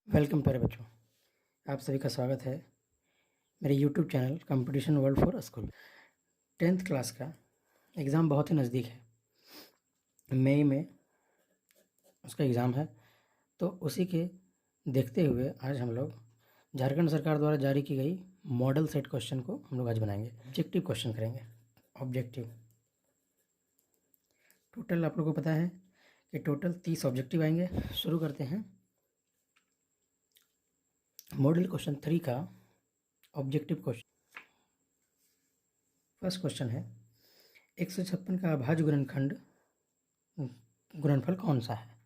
Welcome प्यारे बच्चों, आप सभी का स्वागत है मेरे YouTube channel competition world for school. 10th class का एग्ज़ाम बहुत ही नज़दीक है। मई में उसका एग्ज़ाम है, तो उसी के देखते हुए आज हम लोग झारखंड सरकार द्वारा जारी की गई मॉडल सेट क्वेश्चन को हम लोग आज बनाएंगे। ऑब्जेक्टिव क्वेश्चन करेंगे। ऑब्जेक्टिव टोटल आप लोगों को पता है कि टोटल 30 ऑब्जेक्टिव आएंगे। शुरू करते हैं मॉडल क्वेश्चन 3 का ऑब्जेक्टिव क्वेश्चन। फर्स्ट क्वेश्चन है 156 का अभाज्य गुणनफल कौन सा है?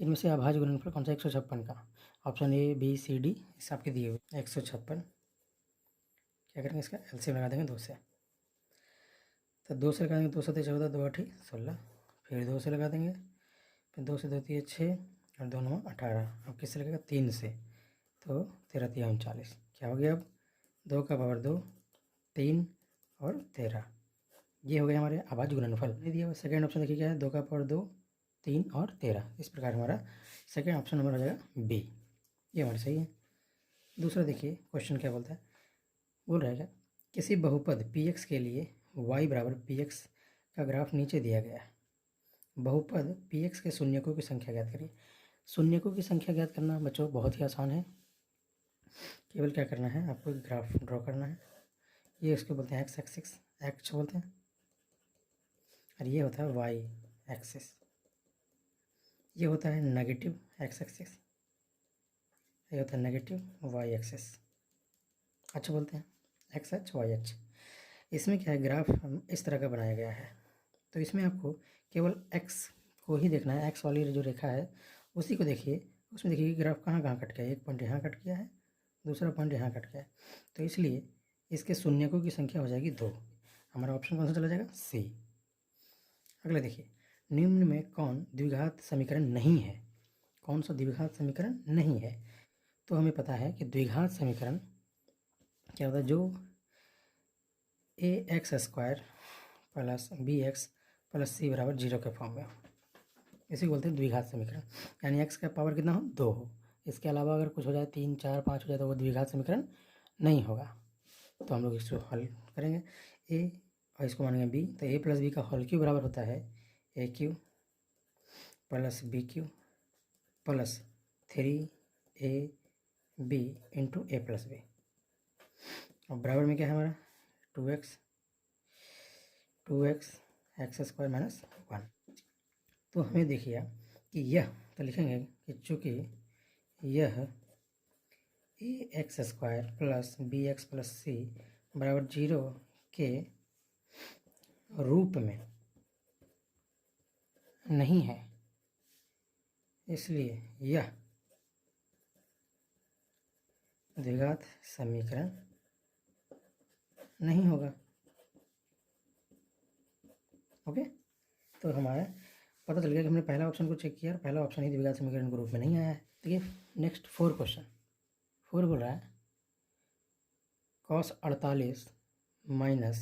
इनमें से अभाज्य गुणनफल कौन सा 156 का? Option A, B, C, D इस आपके दिए हुए। 156 क्या करेंगे, इसका एलसीएम लगा देंगे 2 से। तो 2 से लगा देंगे, 2 7 14, 2 8 16, फिर 2 से लगा देंगे, फिर 2 से 2 3 6 और 2 9 18। अब किससे लगेगा? 3 से। तो 13 3 39 क्या हो गया? अब 2 का पावर 2, 3 और 13, ये हो गया हमारे अभाज्य गुणनफल। नहीं दिया हुआ सेकेंड ऑप्शन देखिए क्या है? 2 का पावर 2, 3 और 13। इस प्रकार हमारा सेकेंड ऑप्शन नंबर हो जाएगा बी, ये हमारा सही है। दूसरा देखिए क्वेश्चन क्या बोलता है, बोल रहा है क्या, किसी बहुपद पी एक्स के लिए y बराबर पी एक्स का ग्राफ नीचे दिया गया है। बहुपद पी एक्स के शून्यकों की संख्या ज्ञात करिए। शून्यकों की संख्या ज्ञात करना बच्चों बहुत ही आसान है। केवल क्या करना है, आपको एक ग्राफ ड्रॉ करना है। ये इसको बोलते हैं एक्स एक्सिस, एक्स बोलते हैं, और ये होता है वाई एक्सिस। ये होता है नेगेटिव एक्स एक्सिस, ये होता है नेगेटिव वाई एक्सिस। अच्छा बोलते हैं एक्स एच वाई एच। इसमें क्या है, ग्राफ इस तरह का बनाया गया है। तो इसमें आपको केवल एक्स को ही देखना है। एक्स वाली जो रेखा है उसी को देखिए। उसमें देखिए ग्राफ कहाँ कहाँ कट गया है। एक पॉइंट यहाँ कट गया है, दूसरा पॉइंट यहाँ कट गया है। तो इसलिए इसके शून्यकों की संख्या हो जाएगी 2। हमारा ऑप्शन कौन सा चला जाएगा? सी। अगला देखिए, निम्न में कौन द्विघात समीकरण नहीं है? कौन सा द्विघात समीकरण नहीं है? तो हमें पता है कि द्विघात समीकरण क्या होता है, जो A X square plus B X plus C बराबर 0 के फॉर्म में हो, इसी को बोलते हैं द्विघात समीकरण। यानी एक्स का पावर कितना हो? 2 हो। इसके अलावा अगर कुछ हो जाए, 3 4 5 हो जाए, तो वो द्विघात समीकरण नहीं होगा। तो हम लोग इसको हल करेंगे। ए और इसको मानेंगे बी, तो ए प्लस बी का होल क्यू बराबर होता है A cube plus B cube plus 3 B into A plus B. और बराबर में क्या है हमारा? 2x x square minus 1। तो हमें देखिए कि यह, तो लिखेंगे कि चूँकि यह A X square plus B X plus C बराबर 0 के रूप में नहीं है, इसलिए यह द्विघात समीकरण नहीं होगा। ओके, तो हमारा पता चल गया कि हमने पहला ऑप्शन को चेक किया, पहला ऑप्शन ही द्विघात समीकरण के रूप में नहीं आया है। देखिए नेक्स्ट 4 क्वेश्चन। 4 बोल रहा है cos 48 माइनस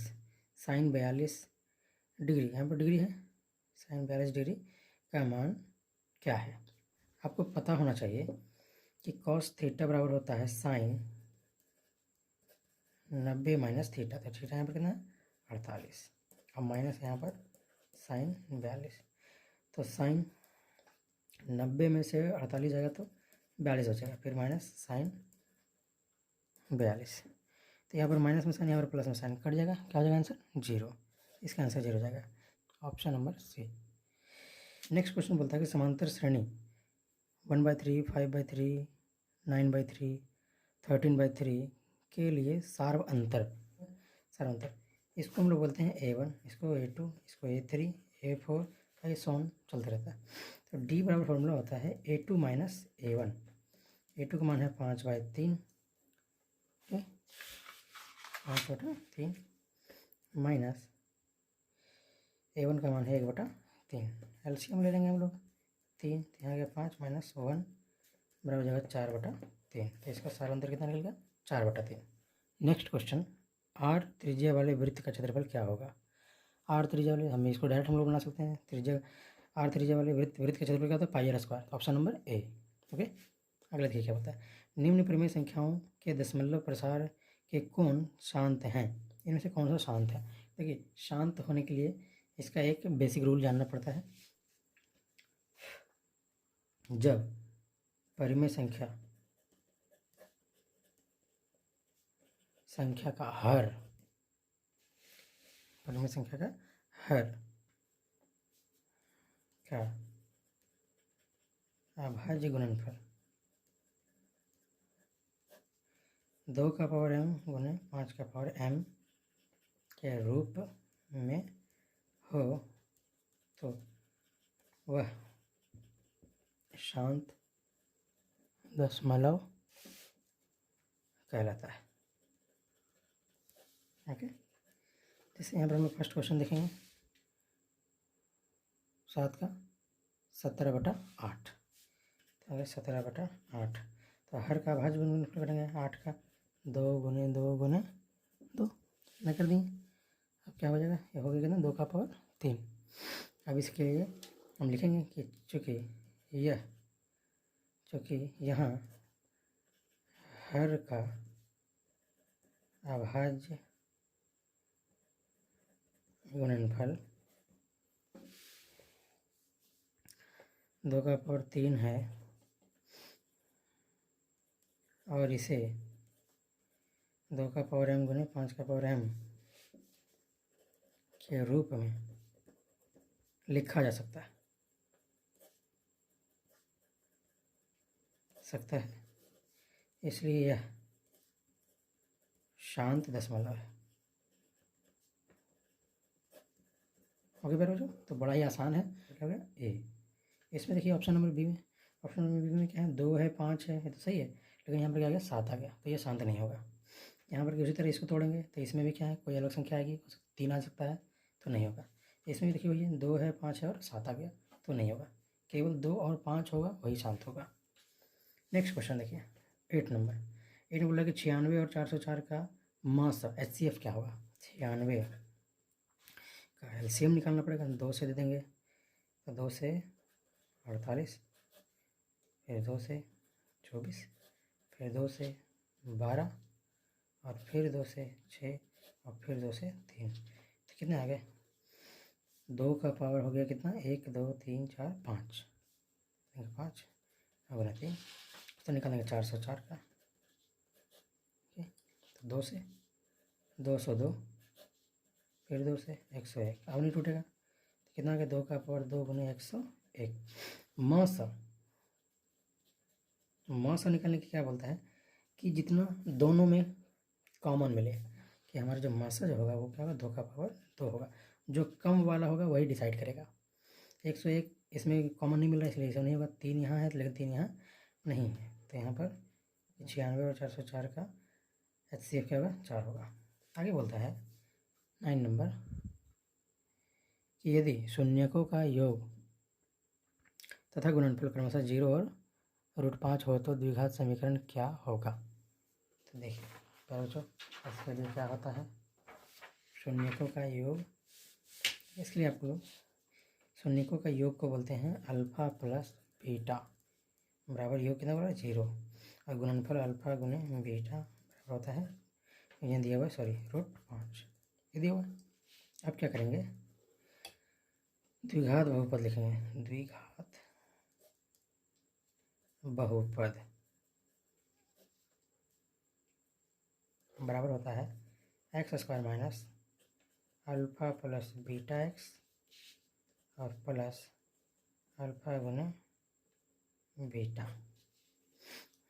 साइन 42 डिग्री, यहाँ पर डिग्री है, साइन 42 डिग्री का मान क्या है? आपको पता होना चाहिए कि cos थीटा बराबर होता है साइन 90 माइनस थीटा। तो थीटा यहाँ पर कितना है? 48, और माइनस यहाँ पर साइन 42। तो साइन 90 में से 48 जाएगा तो 42 हो जाएगा, फिर माइनस साइन 42। तो यहाँ पर माइनस में साइन, यहाँ पर प्लस में साइन, कट जाएगा। क्या हो जाएगा आंसर? 0। इसका आंसर 0 हो जाएगा, option number C. Next question बोलता है कि समांतर श्रेणी 1/3, 5/3, 9/3, 13/3 के लिए सार्व अंतर इसको हम लोग बोलते हैं A1, इसको A2, इसको A3, A4, ऐसे ऑन चलते रहता है। तो D बराबर फॉर्मूला होता है A2 माइनस A1। A2 का मान है 5/3, 5/3 माइनस A1 का मान है 1/3। एलसीएम ले लेंगे हम लोग, 3 यहाँ गया 5 माइनस 1 बराबर हो जाएगा 4/3। तो इसका सारा अंतर कितना निकल गया? 4/3। नेक्स्ट क्वेश्चन, आर त्रिज्या वाले वृत्त का क्षेत्रफल क्या होगा? आर त्रिज्या वाले, हम इसको डायरेक्ट हम लोग बना सकते हैं। त्रिज्या, आर त्रिज्या वाले वृत्त का क्षेत्रफल क्या होता है? Pi R square. Option number A. Okay, अगला देखिए क्या होता है, निम्न परिमेय संख्याओं के दशमलव प्रसार के कोण शांत हैं, इनमें से कौन सा शांत है। देखिए शांत होने के लिए इसका एक बेसिक रूल जानना पड़ता है। जब परिमेय संख्या का हर, परिमेय संख्या का हर का अभाज्य गुणनफल 2 का पावर m गुने 5 का पावर m के रूप में हो तो वह शांत दशमलव कहलाता है। ओके, जैसे यहाँ पर हम फर्स्ट क्वेश्चन देखेंगे 7 का 17/8, तो अगर 17/8 तो हर का भाज्य गुणनफल करेंगे 8 का 2 गुने 2 गुने 2 ना कर देंगे। अब क्या हो जाएगा, ये हो गया कितना 2 का पावर 3। अब इसके लिए हम लिखेंगे कि चूँकि यहाँ हर का अभाज्य गुणनफल 2 का पावर 3 है और इसे 2 का पावर m गुने 5 का पावर m के रूप में लिखा जा सकता है, इसलिए यह शांत दशमलव है। ओके बेटा बच्चों, तो बड़ा ही आसान है। क्या हो गया ए। इसमें देखिए ऑप्शन नंबर बी में, ऑप्शन नंबर बी में क्या है 2 है 5 है, ये तो सही है, लेकिन यहाँ पर क्या आ गया 7 आ गया, तो ये शांत नहीं होगा। यहाँ पर उसी तरह इसको तोड़ेंगे तो इसमें भी क्या है कोई अलग संख्या आएगी, 3 आ सकता है तो नहीं होगा। इसमें भी देखिए भैया 2 है 5 है और 7 आ गया तो नहीं होगा, केवल 2 और 5 होगा वही शांत होगा। नेक्स्ट क्वेश्चन देखिए 8 नंबर। बोला कि 96 और 404 का मास HCF क्या होगा। 96 का LCM निकालना पड़ेगा, 2 से दे देंगे तो 2 से 48, फिर 2 से 24, फिर 2 से 12 और फिर 2 से 6 और फिर 2 से 3, तो कितने आ गए 2 का पावर हो गया कितना 1 2 3 4 5, 5 और 3, तो निकालेंगे 404 का। तो 2 से 202, फिर 2 से 101, अब नहीं टूटेगा, तो कितना आ गया 2 का पावर 2 गुने 101। मास निकालने की क्या बोलता है कि जितना दोनों में कॉमन मिले, कि हमारा जो मासा जो होगा वो क्या होगा 2 का पावर 2 होगा, जो कम वाला होगा वही डिसाइड करेगा। 101 इसमें कॉमन नहीं मिल रहा इसलिए ऐसा नहीं होगा, 3 यहाँ है लेकिन 3 यहाँ नहीं है, तो यहाँ पर 96 और 404 का HCF क्या होगा 4 होगा। आगे बोलता है 9 नंबर कि यदि शून्यकों का योग तथा गुणनफल क्रमशः 0 और √5 हो तो द्विघात समीकरण क्या होगा। तो देखिए बच्चों इसके लिए क्या होता है शून्यकों का योग, इसके लिए आपको शून्यकों का योग को बोलते हैं अल्फा प्लस बीटा बराबर योग कितना बराबर 0 और गुणनफल अल्फा गुने बीटा बराबर होता है यहाँ दिया हुआ √5 ये दिया हुआ। अब क्या करेंगे द्विघात बहुपद लिखेंगे, द्विघात बहुपद बराबर होता है x² minus alpha plus beta x और प्लस अल्फा गुने बीटा।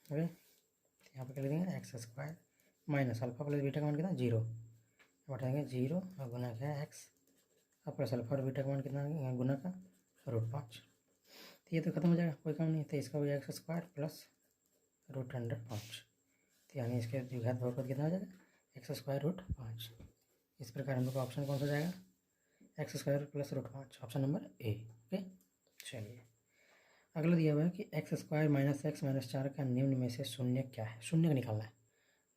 ओके, यहाँ पर क्या लिख देंगे x² minus alpha plus beta का मान कितना 0, बढ़ाएंगे 0 और गुना क्या है x और प्लस अल्फा और बीटा का मान कितना गुना का √5, तो ये तो खत्म हो जाएगा कोई काम नहीं, तो इसका हो जाएगा x² प्लस √5, तो यानी इसके द्विघात बहुपद कितना हो जाएगा x² √5। इस प्रकार हम लोग का ऑप्शन कौन सा जाएगा x² plus √5, option number A. Okay, चलिए अगला दिया हुआ है कि x² माइनस x माइनस 4 का निम्न में से शून्य क्या है, शून्य का निकालना है।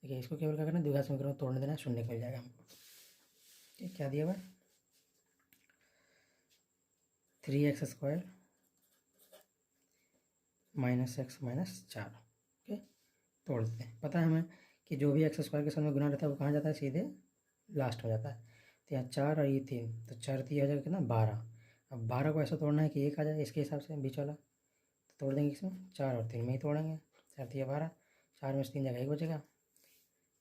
देखिए इसको केवल क्या करना है द्विघात समीकरण तोड़ने देना है, शून्य मिल जाएगा हमको। ठीक, क्या दिया हुआ है 3x² माइनस x माइनस 4, तोड़ देते हैं। पता है हमें कि जो भी एक्स स्क्वायर के साथ में गुना रहता है वो कहाँ जाता है, सीधे लास्ट हो जाता है। तो यहाँ 4 और ये 3, तो 4 3 हो जाएगा कितना, 12। अब 12 को ऐसा तोड़ना है कि 1 आ जाए, इसके हिसाब से बीच वाला तो तोड़ देंगे इसमें, 4 और 3 में ही तोड़ेंगे। 4 3 12, 4 में से 3 जगह 1 बचेगा।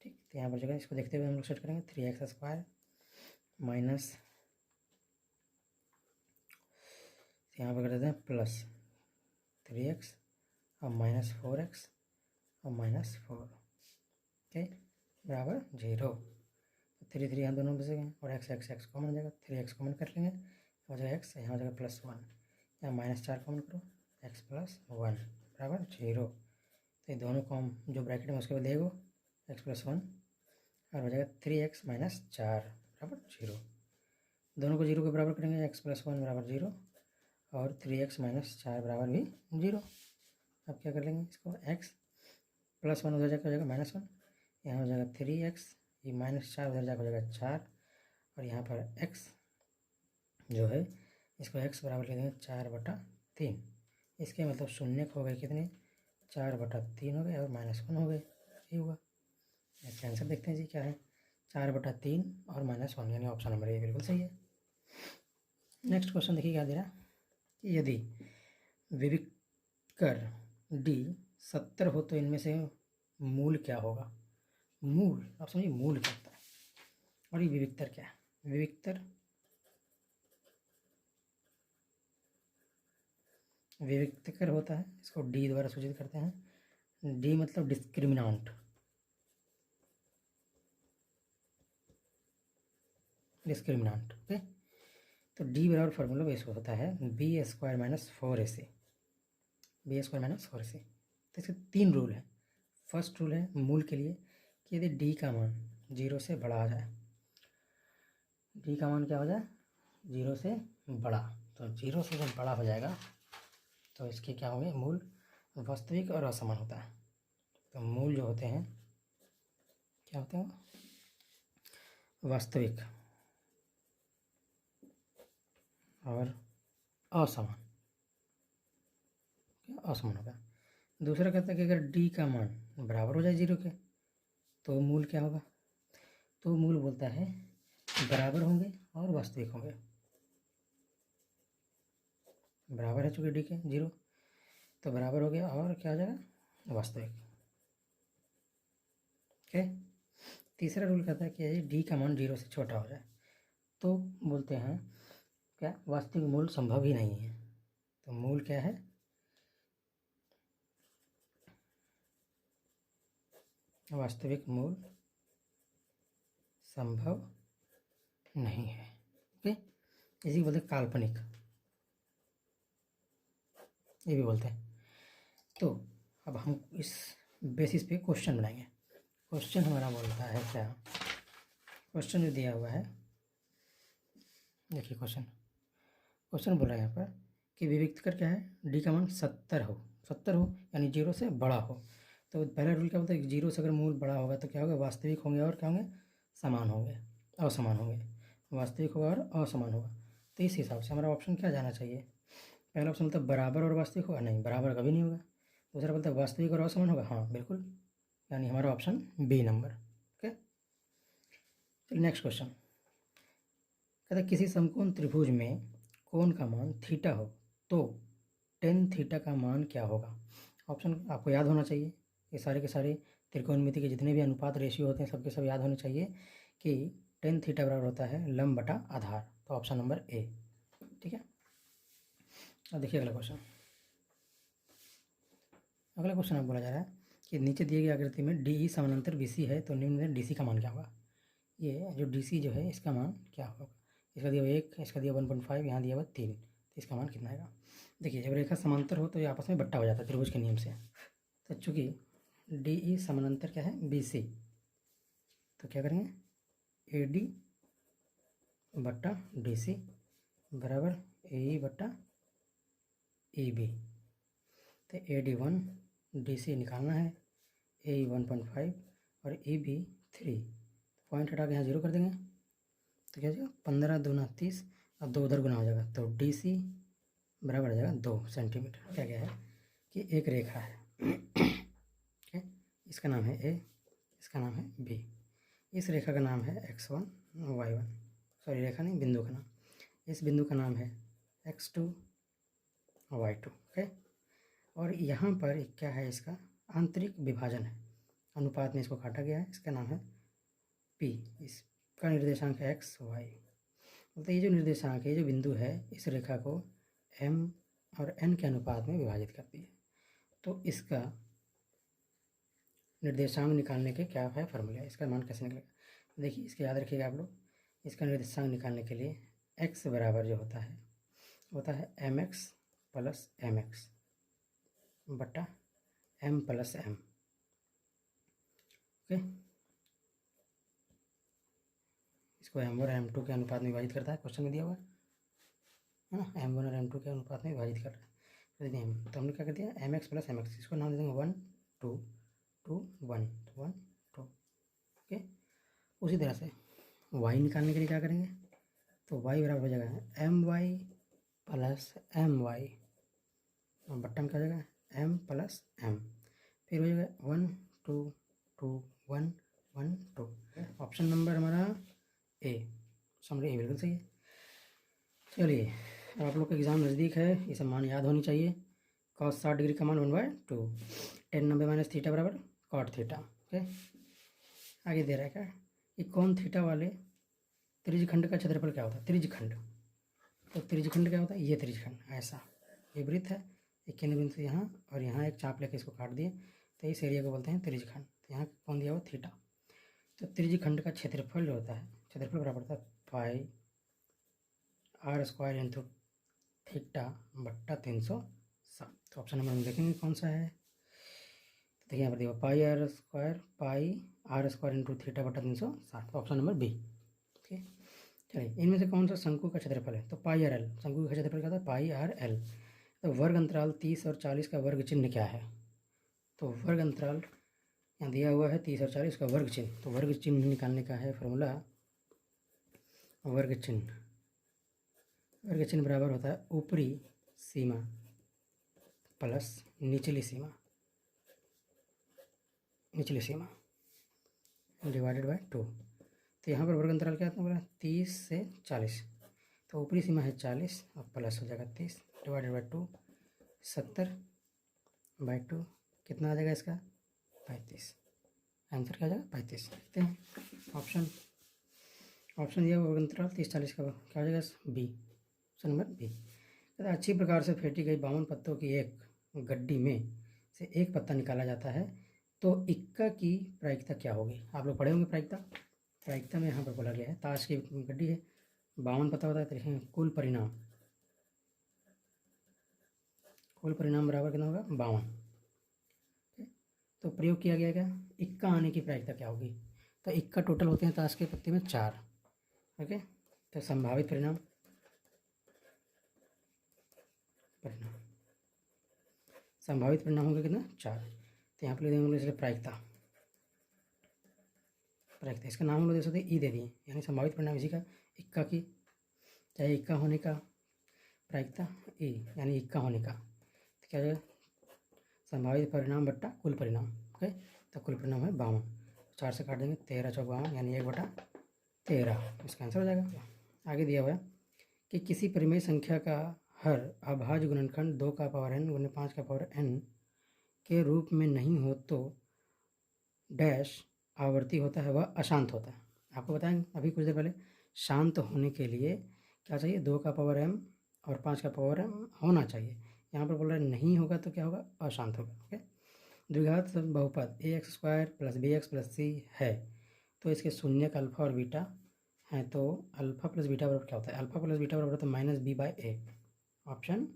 ठीक, तो यहाँ बचेगा, इसको देखते हुए हम लोग सेट करेंगे 3x² माइनस, यहाँ पर कर देते हैं प्लस 3x और माइनस 4x और माइनस 4, ओके, बराबर 0। 3 3 यहाँ दोनों बचेंगे और x कॉमन हो जाएगा, 3x कॉमन कर लेंगे, हो जाएगा x, यहाँ हो जाएगा +1, यहाँ -4 कॉमन करो, x + 1 बराबर 0। तो ये दोनों कॉम जो ब्रैकेट में उसके बाद देगो x + 1 और हो जाएगा 3x - 4 बराबर 0। दोनों को 0 के बराबर करेंगे, x + 1 बराबर 0 और 3x - 4 बराबर भी 0। अब क्या कर लेंगे इसको, x + 1 उधर जाकर हो जाएगा -1, यहाँ हो जाएगा 3x, ये -4 उधर जाकर हो जाएगा 4 और यहाँ पर x जो है इसको x बराबर ले देंगे 4/3। इसके मतलब शून्य हो गए कितने, 4/3 हो गए और -1 हो गए, यही हुआ। इसका आंसर देखते हैं जी क्या है, 4/3 और -1, यानी ऑप्शन नंबर ए बिल्कुल सही है। नेक्स्ट क्वेश्चन देखिए क्या दे रहा है कि यदि विविक्तर D 70 हो तो इनमें से मूल क्या होगा। मूल, आप समझिए मूल क्या होता है और ये विविक्तर क्या है। विविक्तर होता है, इसको D द्वारा सूचित करते हैं। D मतलब डिस्क्रिमिनांट, ओके। तो D बराबर फार्मूला बेस होता है B² - 4AC, तो इसके 3 रूल है। फर्स्ट रूल है मूल के लिए कि यदि D का मान 0 से बड़ा आ जाए, D का मान क्या हो जाए, 0 से बड़ा, तो 0 से जब बड़ा हो जाएगा तो इसके क्या होंगे, मूल वास्तविक और असमान होता है। तो मूल जो होते हैं क्या होते हैं, वास्तविक और असमान होगा। दूसरा कहता है कि अगर D का मान बराबर हो जाए 0 के तो मूल क्या होगा, तो मूल बोलता है बराबर होंगे और वास्तविक होंगे। बराबर है चूँकि D के 0, तो बराबर हो गया और क्या हो जाएगा, वास्तविक, ओके। तीसरा रूल कहता है कि यदि D का मान 0 से छोटा हो जाए तो बोलते हैं क्या, वास्तविक मूल संभव ही नहीं है। तो मूल क्या है, वास्तविक मूल संभव नहीं है, ओके। इसी को बोलते हैं काल्पनिक, ये भी बोलते हैं। तो अब हम इस बेसिस पे क्वेश्चन बनाएंगे। क्वेश्चन हमारा बोलता है क्या, क्वेश्चन जो दिया हुआ है देखिए, क्वेश्चन बोल रहा है यहाँ पर कि विविक्तर क्या है, D का मान 70 हो, यानी 0 से बड़ा हो। तो पहला रूल क्या बोलता है कि 0 से अगर मूल बड़ा होगा तो क्या होगा, वास्तविक होंगे और क्या होंगे, समान होंगे, असमान होंगे। वास्तविक होगा और असमान होगा। तो इस हिसाब से हमारा ऑप्शन क्या जाना चाहिए, पहला ऑप्शन मतलब बराबर और वास्तविक होगा, नहीं बराबर कभी नहीं होगा। दूसरा बोलता है वास्तविक और असमान होगा, हाँ बिल्कुल, यानी हमारा ऑप्शन बी नंबर, ओके। चलिए नेक्स्ट क्वेश्चन कहता है किसी समकोण त्रिभुज में कोण का मान थीटा हो तो tan थीटा का मान क्या होगा। ऑप्शन आपको याद होना चाहिए, ये सारे के सारे त्रिकोणमिति के जितने भी अनुपात रेशियो होते हैं सबके सब याद होने चाहिए कि tan थीटा बराबर होता है लंब बटा आधार। तो ऑप्शन नंबर ए, ठीक है। अब देखिए अगला क्वेश्चन आप बोला जा रहा है कि नीचे दिए गए आकृति में DE समानांतर BC है तो निम्न में DC का मान क्या होगा। ये जो DC जो है इसका मान क्या होगा, इसका दिया 1, इसका दिया 1.5, यहाँ दिया हुआ 3, तो इसका मान कितना आएगा। देखिए जब रेखा समांतर हो तो ये आपस में बट्टा हो जाता है त्रिभुज के नियम से। तो चूँकि DE समानांतर क्या है BC, तो क्या करेंगे AD बट्टा DC बराबर AE बट्टा EB। तो AD1 DC निकालना है, AE 1.5 और EB 3, पॉइंट हटा के यहाँ 0 कर देंगे तो क्या हो जाएगा 15 दूना 30 और 2 उधर गुना हो जाएगा। तो DC बराबर हो जाएगा 2 सेंटीमीटर। क्या है कि एक रेखा है, ठीक है, इसका नाम है ए, इसका नाम है बी। इस रेखा का नाम है x1 y1, सॉरी रेखा नहीं, बिंदु का नाम। इस बिंदु का नाम है x2 y2। ओके, और यहाँ पर क्या है, इसका आंतरिक विभाजन है, अनुपात में इसको काटा गया है, इसका नाम है p। इसका निर्देशांक है x y। मतलब ये जो निर्देशांक है, ये जो बिंदु है, इस रेखा को m और n के अनुपात में विभाजित करती है। तो इसका निर्देशांक निकालने के क्या है फॉर्मूला, इसका मान कैसे निकलेगा। देखिए, इसके याद रखिएगा आप लोग, इसका निर्देशांक निकालने के लिए x बराबर जो होता है mx प्लस mx बटा m प्लस m। ओके, इसको m1 और m2 के अनुपात में विभाजित करता है, क्वेश्चन में दिया हुआ है ना, m1 और m2 के अनुपात में विभाजित कर रहा है। तो हमने क्या कर दिया, mx प्लस mx, इसको नाम दे देंगे 1 2 2 1 1 2। ओके, उसी तरह से y निकालने के लिए क्या करेंगे, तो y बराबर हो जाएगा my प्लस my और बट्टा में क्या हो जाएगा m प्लस m, फिर हो जाएगा 1 2 2 1 1 2। ऑप्शन नंबर हमारा ए, समझे, ए बिल्कुल सही है। चलिए, अब आप लोग का एग्ज़ाम नज़दीक है, ये सब मान याद होनी चाहिए। cos 60 डिग्री का मान 1/2, tan 90 माइनस थीटा बराबर cot थीटा। ओके, आगे दे रहा है क्या, ये कोण थीटा वाले त्रिज्यखंड का क्षेत्रफल क्या होता है, त्रिज्यखंड। तो त्रिज्यखंड क्या होता है, ये त्रिज्यखंड ऐसा, ये वृत्त है, एक केंद्र बिंदु से यहाँ और यहाँ एक चाप लेके इसको काट दिए, तो इस एरिया को बोलते हैं त्रिज्यखंड। तो यहाँ कौन दिया हुआ, थीटा। तो त्रिज्यखंड का क्षेत्रफल जो होता है, क्षेत्रफल बराबर होता है पाई r² इंटू थीटा बट्टा 360। तो ऑप्शन नंबर हम देखेंगे कौन सा है। तो देखिए यहाँ पर देखो पाई r² इंटू थीटा बट्टा 360, तो ऑप्शन नंबर बी। ओके, चलिए, इनमें से कौन सा शंकु का क्षेत्रफल है, तो पाई आर एल। शंकु का क्षेत्रफल क्या था, पाई आर एल। तो वर्ग अंतराल 30 और 40 का वर्ग चिन्ह क्या है, तो वर्ग अंतराल यहाँ दिया हुआ है 30 और 40 का वर्ग चिन्ह। तो वर्ग चिन्ह निकालने का है फॉर्मूला, वर्ग चिन्ह बराबर होता है ऊपरी सीमा प्लस निचली सीमा डिवाइडेड बाय 2। तो यहाँ पर वर्ग अंतराल क्या था बोला, 30 से 40। तो ऊपरी सीमा है 40 और प्लस हो जाएगा 30 डिवाइडेड बाय 2, 70/2 कितना आ जाएगा इसका, 35। आंसर क्या आ जाएगा, 35। देखते हैं ऑप्शन दिया वर्ग अंतराल 30-40 का क्या हो जाएगा, बी, ऑप्शन नंबर बी। कहता अच्छी प्रकार से फेंटी गई 52 पत्तों की एक गड्डी में से एक पत्ता निकाला जाता है, तो इक्का की प्रायिकता क्या होगी। आप लोग पढ़े होंगे प्रायिकता में यहाँ पर बोला गया है, ताश की गड्डी है, 52 पत्ता होता है, तो देखेंगे कुल परिणाम बराबर कितना होगा, 52। तो प्रयोग किया गया क्या, इक्का आने की प्रायिकता क्या होगी। तो इक्का टोटल होते हैं ताश के पत्ते में 4। ओके, तो संभावित परिणाम होगा कितना, 4। तो यहाँ पर ले देंगे इसलिए प्रायिकता, इसका नाम हम लोग दे सकते ई दे दिए, यानी संभावित परिणाम इसी का, इक्का की, चाहे इक्का होने का प्रायिकता ई, यानी इक्का होने का। तो क्या जाएगा, संभावित परिणाम बट्टा कुल परिणाम। ओके, तो कुल परिणाम है 52, 4 से काट देंगे, 13 चौक 52, यानी 1/13, इसका आंसर हो जाएगा। आगे दिया हुआ है कि किसी परिमेय संख्या का हर अभाज्य गुणनखंड 2 का पावर n गुने 5 का पावर n के रूप में नहीं हो तो डैश आवर्ती होता है, वह अशांत होता है। आपको बताएंगे अभी कुछ देर पहले, शांत होने के लिए क्या चाहिए, 2 का पावर m और 5 का पावर m होना चाहिए। यहाँ पर बोल रहा है नहीं होगा तो क्या होगा, अशांत होगा। ओके, द्विघात बहुपद ax² plus bx plus c है, तो इसके शून्य का अल्फा और बीटा है, तो अल्फा प्लस बीटा बराबर क्या होता है, अल्फा प्लस बीटा बराबर होता है -b/a। ऑप्शन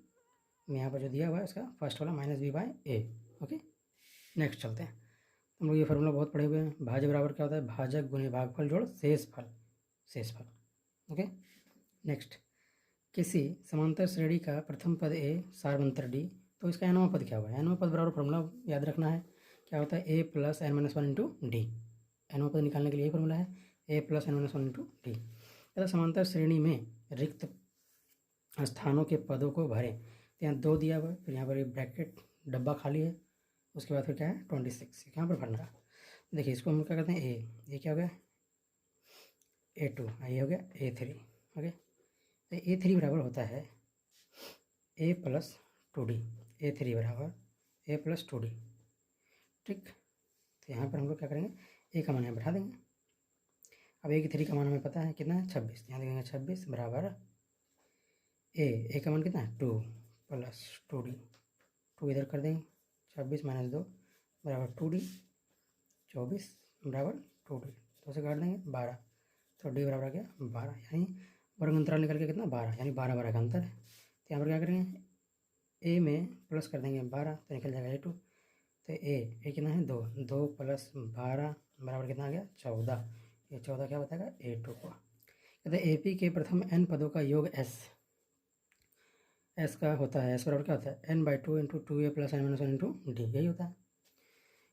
में यहाँ पर जो दिया हुआ है इसका फर्स्ट वाला -b/a। ओके, नेक्स्ट चलते हैं। हम लोग ये फार्मूला बहुत पढ़े हुए हैं, भाज्य बराबर क्या होता है, भाजक गुणे भागफल जोड़ शेषफल। ओके, नेक्स्ट, किसी समांतर श्रेणी का प्रथम पद a सार्वंतर d, तो इसका nवां पद क्या होगा, nवां पद बराबर फार्मूला याद रखना है, क्या होता है a plus n-1 into D. nवां पद निकालने के लिए यही फार्मूला है, a plus n-1 into D. अतः समांतर श्रेणी में रिक्त स्थानों के पदों को भरें। तो यहाँ 2 दिया हुआ है, फिर यहाँ पर एक ब्रैकेट डब्बा खाली है, उसके बाद फिर क्या है 26 यहाँ पर भरना। देखिए इसको हम क्या करते हैं ये क्या हो गया A2, ये हो गया A3। ओके, तो A3 बराबर होता है A प्लस 2D। A3 बराबर A प्लस 2D। ठीक, तो यहाँ पर हम लोग क्या करेंगे A का मान यहाँ बैठा देंगे। अब A3 का मान हमें पता है कितना है 26, यहाँ देखेंगे 26 बराबर A का मान कितना है 2 प्लस 2D। 2 इधर कर देंगे, 26 माइनस 2 बराबर 2D। 24 बराबर 2D, 2 से काट देंगे 12, तो D बराबर आ गया 12, यानी वर्ग अंतराल निकल के कितना 12, यानी 12 12 का अंतर है। तो यहाँ पर क्या करेंगे A में प्लस कर देंगे 12, तो निकल जाएगा A2। तो A कितना है 2, 2 प्लस 12 बराबर कितना आ गया 14। ये 14 क्या बताएगा A2 को। कहते हैं AP के प्रथम n पदों का योग S का होता है। S बराबर क्या होता है n/2 into 2a plus n - 1 into D, यही होता है।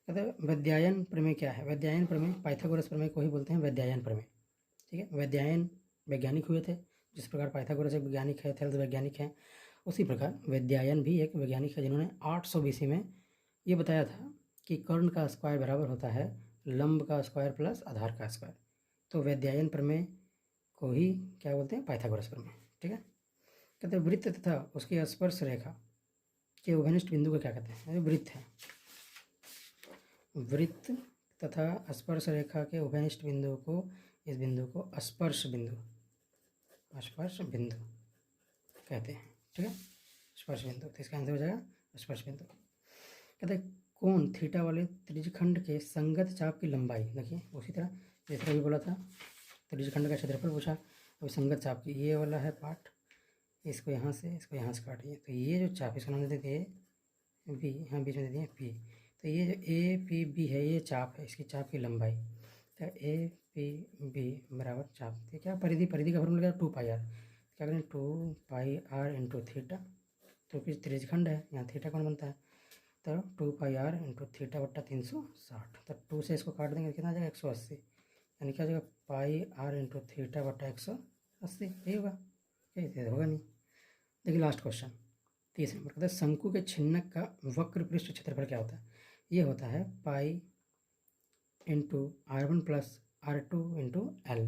कहते हैं वैद्यायन प्रमेय क्या है। वैद्यायन प्रमेय पाइथागोरस प्रमेय को ही बोलते हैं वैद्यायन प्रमेय। ठीक है, वैद्यायन वैज्ञानिक हुए थे, जिस प्रकार पाइथागोरस एक वैज्ञानिक है, थेल्स वैज्ञानिक है, उसी प्रकार वैद्यायन भी एक वैज्ञानिक है जिन्होंने 800 BC में ये बताया था कि कर्ण का स्क्वायर बराबर होता है लंब का स्क्वायर प्लस आधार का स्क्वायर। तो वैद्यायन प्रमेय को ही क्या बोलते हैं पाइथागोरस प्रमेय। ठीक है, कहते हैं वृत्त तथा उसकी स्पर्श रेखा के उभयनिष्ठ बिंदु को क्या कहते हैं। वृत्त है, वृत्त तथा स्पर्श रेखा के उभयनिष्ठ बिंदु को, इस बिंदु को स्पर्श बिंदु कहते हैं। ठीक है, स्पर्श बिंदु, तो इसका आंसर हो जाएगा स्पर्श बिंदु। कहते हैं कोण थीटा वाले त्रिज्यखंड के संगत चाप की लंबाई। देखिए उसी तरह जैसे अभी बोला था त्रिज्यखंड का क्षेत्रफल पूछा, अभी संगत चाप की ये वाला है पार्ट, इसको यहाँ से काटिए, तो ये जो चाप इसका नाम दे देते हैं बी, यहाँ बीच में दे दिए पी। तो ये जो ए पी बी है ये चाप है, इसकी चाप की लंबाई। तो ए पी बी बराबर चाप, तो क्या परिधि का फॉर्मूला क्या 2πr, क्या करें 2πr इंटू थीटा, तो फिर त्रिज्यखंड है यहाँ थीटा कौन बनता है, तो 2πr इंटू थीटा बट्टा 360। तो 2 से इसको काट देंगे कितना आ जाएगा 180, यानी क्या हो जाएगा πr इंटू थीटा बट्टा 180, यही होगा, यही होगा नहीं। देखिए लास्ट क्वेश्चन 30 नंबर, कहते हैं शंकु के छिन्नक का वक्र पृष्ठ क्षेत्रफल क्या होता है। ये होता है pi into R1 plus R2 into L,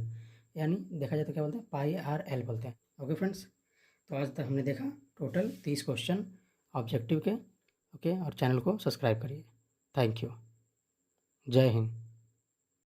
यानी देखा जाए तो क्या बोलते हैं πr/l बोलते हैं। ओके फ्रेंड्स, तो आज तक हमने देखा टोटल 30 क्वेश्चन ऑब्जेक्टिव के। ओके, और चैनल को सब्सक्राइब करिए। थैंक यू, जय हिंद।